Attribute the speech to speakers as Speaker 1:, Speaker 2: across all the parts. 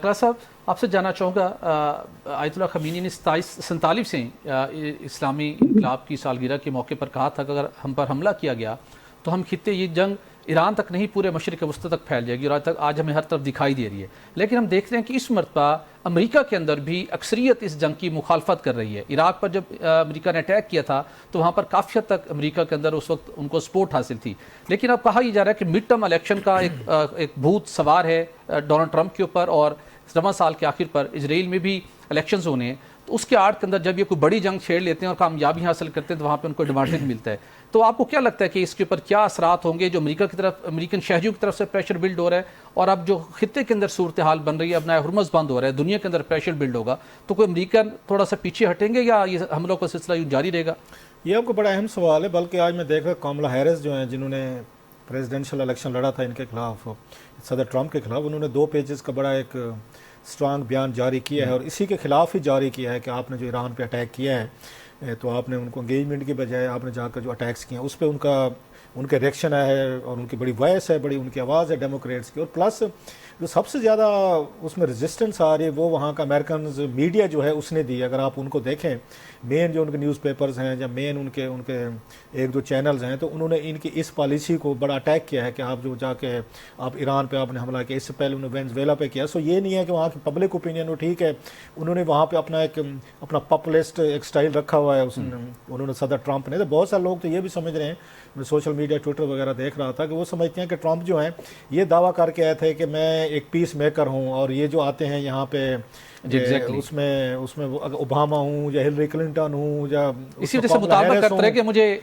Speaker 1: Class صاحب آپ سے جاننا چاہوں گا آیت اللہ خمینی نے 47 اسلامی انقلاب کی سالگرہ کے موقع پر کہا تھا کہ اگر ہم پر حملہ کیا گیا تو ہم خطے یہ جنگ ایران تک نہیں پورے مشرق وسطی تک پھیل جائے گی، اور آج ہمیں ہر طرف دکھائی دے رہی ہے. لیکن ہم دیکھتے ہیں کہ اس مرتبہ امریکہ کے اندر بھی اکثریت اس جنگ کی مخالفت کر رہی ہے. عراق پر جب امریکہ نے اٹیک کیا تھا تو وہاں پر کافی حد تک امریکہ کے اندر اس وقت ان کو سپورٹ حاصل تھی. لیکن اب کہا یہ جا رہا ہے کہ مڈ ٹرم الیکشن کا ایک بھوت سوار ہے ڈونلڈ ٹرمپ کے اوپر، اور رواں سال کے آخر پر اسرائیل میں بھی الیکشنز ہونے ہیں. تو اس کے آڑ کے اندر جب یہ کوئی بڑی جنگ چھیڑ لیتے ہیں اور کامیابی حاصل کرتے ہیں تو وہاں پہ ان کو ایڈوانٹیج ملتا ہے. تو آپ کو کیا لگتا ہے کہ اس کے اوپر کیا اثرات ہوں گے جو امریکن شہریوں کی طرف سے پریشر بلڈ ہو رہا ہے، اور اب جو خطے کے اندر صورتحال بن رہی ہے، اب نیا ہرمز بند ہو رہا ہے، دنیا کے اندر پریشر بلڈ ہوگا، تو کوئی امریکن تھوڑا سا پیچھے ہٹیں گے یا یہ حملوں کا سلسلہ یوں جاری رہے گا؟
Speaker 2: یہ آپ کو بڑا اہم سوال ہے. بلکہ آج میں دیکھ رہا کاملا ہیرس جو ہیں جنہوں نے پریزیڈنشل الیکشن لڑا تھا ان کے خلاف، صدر ٹرمپ کے خلاف، انہوں نے 2 پیجز کا بڑا ایک اسٹرانگ بیان جاری کیا ہے، اور اسی کے خلاف ہی جاری کیا ہے کہ آپ نے جو ایران پہ اٹیک کیا ہے تو آپ نے ان کو انگیجمنٹ کے بجائے آپ نے جا کر جو اٹیکس کیے ہیں اس پہ ان کے ریئیکشن ہے، اور ان کی بڑی وائس ہے، بڑی ان کی آواز ہے ڈیموکریٹس کی. اور پلس جو سب سے زیادہ اس میں ریزسٹنس آ رہی ہے وہ وہاں کا امریکنز میڈیا جو ہے اس نے دی. اگر آپ ان کو دیکھیں، مین جو ان کے نیوز پیپرز ہیں یا مین ان کے 1-2 چینلز ہیں، تو انہوں نے ان کی اس پالیسی کو بڑا اٹیک کیا ہے کہ آپ جو جا کے آپ ایران پہ آپ نے حملہ کیا. اس سے پہلے انہوں نے وینزویلا پہ کیا. سو یہ نہیں ہے کہ وہاں کی پبلک اوپینین وہ ٹھیک ہے، انہوں نے وہاں پہ اپنا پاپولسٹ ایک سٹائل رکھا ہوا ہے انہوں نے صدر ٹرمپ نے. تو بہت سارے لوگ تو یہ بھی سمجھ رہے ہیں، میں سوشل میڈیا ٹویٹر وغیرہ دیکھ رہا تھا، کہ وہ سمجھتے ہیں کہ ٹرمپ جو ہیں یہ دعویٰ کر کے آئے تھے کہ میں ایک پیس میکر ہوں، اور یہ جو آتے ہیں یہاں پہ اس میں اوباما ہوں یا ہلری کلنٹن ہوں یا
Speaker 1: اسی وجہ سے مطالبہ کرتے رہے کہ مجھے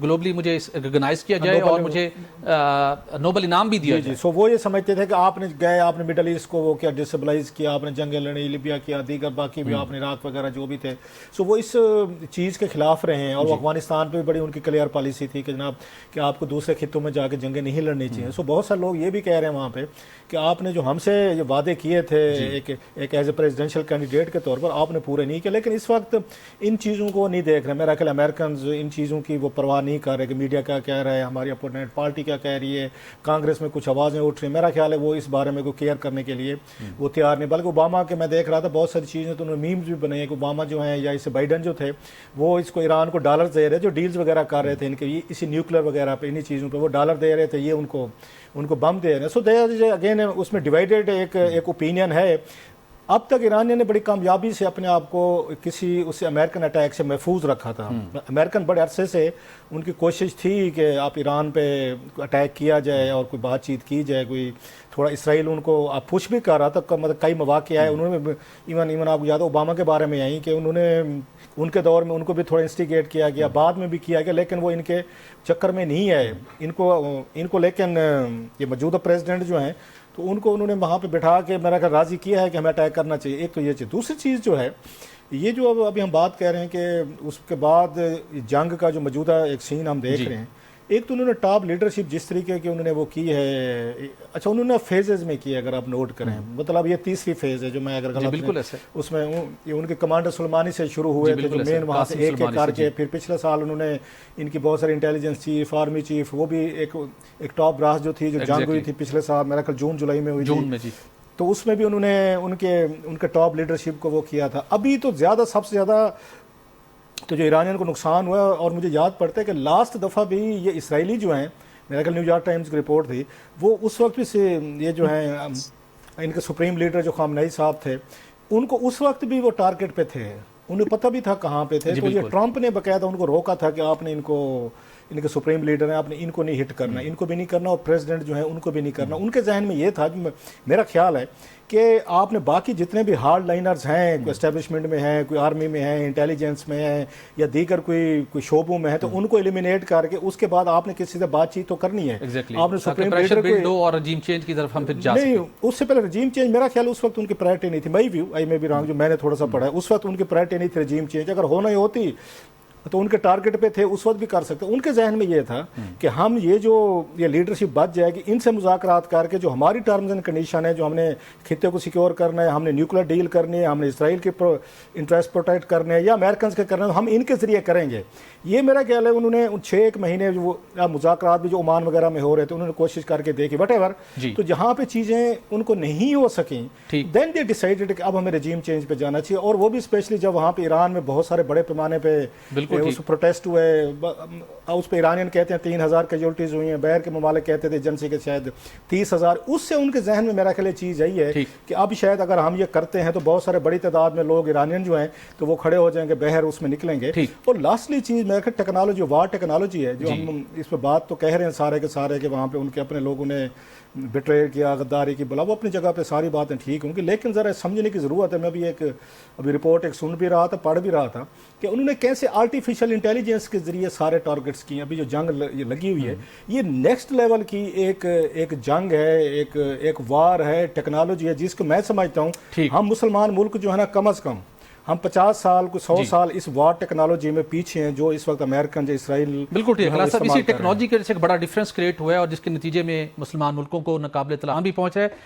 Speaker 1: گلوبلی مجھے ریکگنائز کیا جائے اور مجھے نوبل انعام بھی دیا جائے.
Speaker 2: سو وہ یہ سمجھتے تھے کہ آپ نے گئے، آپ نے مڈل ایسٹ کو وہ کیا ڈسبلائز کیا، آپ نے جنگیں لڑی، لیبیا کیا، دیگر باقی بھی آپ نے عراق وغیرہ جو بھی تھے. سو وہ اس چیز کے خلاف رہے ہیں. اور وہ افغانستان پہ بھی بڑی ان کی کلیئر پالیسی تھی کہ جناب کہ آپ کو دوسرے خطوں میں جا کے جنگیں نہیں لڑنی چاہیے. سو بہت سارے لوگ یہ بھی کہہ رہے ہیں وہاں پہ کہ آپ نے جو ہم سے یہ وعدے کیے تھے ایک ایز اے پریزیڈنشل کینڈیڈیٹ کے طور پر، آپ نے پورے نہیں کیے. لیکن اس وقت ان چیزوں کو نہیں دیکھ رہے. میرا خیال امریکنز ان چیزوں کی وہ پرواہ نہیں کر رہے کہ میڈیا کیا کہہ رہا ہے، ہماری اپوننٹ پارٹی کیا کہہ رہی ہے، کانگریس میں کچھ آوازیں اٹھ رہی ہیں. میرا خیال ہے وہ اس بارے میں کوئی کیئر کرنے کے لیے وہ تیار نہیں. بلکہ اوباما کے میں دیکھ رہا تھا بہت ساری چیزیں تو انہوں نے میمز بھی بنے ہیں کہ اوباما جو ہیں یا اسے بائیڈن جو تھے وہ اس کو ایران کو ڈالر دے رہے، جو ڈیلز وغیرہ کر رہے تھے ان کے اسی نیوکلیر وغیرہ پہ، انہی چیزوں پہ وہ ڈالر دے رہے تھے، یہ ان کو بم دے رہے ہیں. سو اگین اس میں ڈیوائیڈڈ ایک اوپینین ہے. اب تک ایرانیوں نے بڑی کامیابی سے اپنے آپ کو اس امریکن اٹیک سے محفوظ رکھا تھا. امریکن بڑے عرصے سے ان کی کوشش تھی کہ آپ ایران پہ اٹیک کیا جائے اور کوئی بات چیت کی جائے، کوئی تھوڑا اسرائیل ان کو آپ پوچھ بھی کر رہا تھا. مطلب کئی مواقع آئے، انہوں نے ایون آپ کو یاد ہے اوباما کے بارے میں آئی کہ انہوں نے ان کے دور میں ان کو بھی تھوڑا انسٹیگیٹ کیا گیا، بعد میں بھی کیا گیا، لیکن وہ ان کے چکر میں نہیں آئے ان کو. لیکن یہ موجودہ پریزیڈنٹ جو ہیں تو ان کو انہوں نے وہاں پہ بٹھا کے میرا خیال راضی کیا ہے کہ ہمیں اٹیک کرنا چاہیے. ایک تو یہ چیز. دوسری چیز جو ہے یہ جو ابھی ہم بات کہہ رہے ہیں کہ اس کے بعد جنگ کا جو موجودہ ایک سین ہم دیکھ رہے ہیں، ایک تو انہوں نے ٹاپ لیڈرشپ جس طریقے کی انہوں نے وہ کی ہے، اچھا انہوں نے فیزز میں کی ہے اگر آپ نوٹ کریں. مطلب یہ تیسری فیز ہے جو میں اگر
Speaker 1: بالکل
Speaker 2: اس میں یہ ان کے کمانڈر سلمانی سے شروع ہوئے تھے جو مین وہاں سے ایک کر کے، پھر پچھلے سال انہوں نے ان کی بہت ساری انٹیلیجنس چیف، آرمی چیف، وہ بھی ایک ٹاپ براس جو تھی جو جنگ ہوئی تھی پچھلے سال میرا خیال جون جولائی میں ہوئی تھی، تو اس میں بھی انہوں نے ان کے ٹاپ لیڈرشپ کو وہ کیا تھا. ابھی تو سب سے زیادہ تو جو ایرانیوں کو نقصان ہوا، اور مجھے یاد پڑتا ہے کہ لاسٹ دفعہ بھی یہ اسرائیلی جو ہیں، میرا خیال نیو یارک ٹائمز کی رپورٹ تھی، وہ اس وقت بھی یہ جو ہیں ان کے سپریم لیڈر جو خامنئی صاحب تھے، ان کو اس وقت بھی وہ ٹارگٹ پہ تھے، انہیں پتہ بھی تھا کہاں پہ تھے. تو یہ ٹرمپ نے باقاعدہ ان کو روکا تھا کہ آپ نے ان کے سپریم لیڈر ہیں، آپ نے ان کو نہیں ہٹ کرنا، ان کو بھی نہیں کرنا، اور پریزیڈنٹ جو ہیں ان کو بھی نہیں کرنا. ان کے ذہن میں یہ تھا، میرا خیال ہے کہ آپ نے باقی جتنے بھی ہارڈ لائنرز ہیں، کوئی اسٹیبلشمنٹ میں ہیں، کوئی آرمی میں ہیں، انٹیلیجنس میں ہیں، یا دیگر کوئی شعبوں میں ہیں، تو ان کو ایلیمینیٹ کر کے اس کے بعد آپ نے کسی سے بات چیت تو کرنی ہے. آپ نے سپریم لیڈر کو
Speaker 1: اور رجیم چینج کی طرف ہم پھر جا سکتے
Speaker 2: نہیں. اس سے پہلے رجیم چینج میرا خیال اس وقت ان کی پرائرٹی نہیں تھی. مائی ویو، آئی میں بھی رانگ، جو میں نے تھوڑا سا پڑھا ہے، اس وقت ان کی پرائرٹی نہیں تھی رجیم چینج. اگر ہونا ہی ہوتی تو ان کے ٹارگٹ پہ تھے اس وقت بھی کر سکتے. ان کے ذہن میں یہ تھا کہ ہم یہ لیڈرشپ بچ جائے گی, ان سے مذاکرات کر کے جو ہماری ٹرمز اینڈ کنڈیشن ہے, جو ہم نے خطے کو سیکیور کرنا ہے, ہم نے نیوکلیر ڈیل کرنی ہے, ہم نے اسرائیل کے انٹرسٹ پروٹیکٹ کرنے ہیں یا امریکنز کے کرنے ہیں, ہم ان کے ذریعے کریں گے. یہ میرا خیال ہے انہوں نے 6 مہینے وہ مذاکرات بھی جو عمان وغیرہ میں ہو رہے تھے انہوں نے کوشش کر کے دیکھی وٹ ایور. تو جہاں پہ چیزیں ان کو نہیں ہو سکیں دین دے ڈیسائیڈڈ کہ اب ہمیں رجیم چینج پہ جانا چاہیے. اور وہ بھی اسپیشلی جب وہاں پہ ایران میں بہت سارے بڑے پیمانے پہ اس پروٹیسٹ ہوئے, اس پہ ایرانین کہتے ہیں 3000 کیجولٹیز ہوئی ہیں, باہر کے ممالک کہتے تھے ایجنسی کے شاید 30,000. اس سے ان کے ذہن میں میرا خیال چیز یہی ہے کہ اب شاید اگر ہم یہ کرتے ہیں تو بہت سارے بڑی تعداد میں لوگ ایرانین جو ہیں تو وہ کھڑے ہو جائیں گے, باہر اس میں نکلیں گے. اور لاسٹلی چیز میرا خیال ٹیکنالوجی, وار ٹیکنالوجی ہے جو ہم اس پہ بات تو کہہ رہے ہیں سارے کے سارے کہ وہاں پہ ان کے اپنے لوگوں نے بٹرے کیا, غداری کی, بلا وہ اپنی جگہ پہ ساری باتیں ٹھیک ہوں گی, لیکن ذرا سمجھنے کی ضرورت ہے. میں بھی ابھی رپورٹ سن بھی رہا تھا, پڑھ بھی رہا تھا کہ انہوں نے کیسے آرٹیفیشل انٹیلیجنس کے ذریعے سارے ٹارگٹس کیے. ابھی جو جنگ لگی ہوئی ہے یہ نیکسٹ لیول کی ایک جنگ ہے, ایک وار ہے, ٹیکنالوجی ہے جس کو میں سمجھتا ہوں ہم مسلمان ملک جو ہے نا کم از کم ہم 50 سال کو 100 سال اس وار ٹیکنالوجی میں پیچھے ہیں جو اس وقت امریکن جو اسرائیل.
Speaker 1: بالکل ٹھیک ہے صاحب, اسی ٹیکنالوجی کے ایک بڑا ڈفرینس کریٹ ہوا ہے اور جس کے نتیجے میں مسلمان ملکوں کو ناقابل اطلاع بھی پہنچا ہے.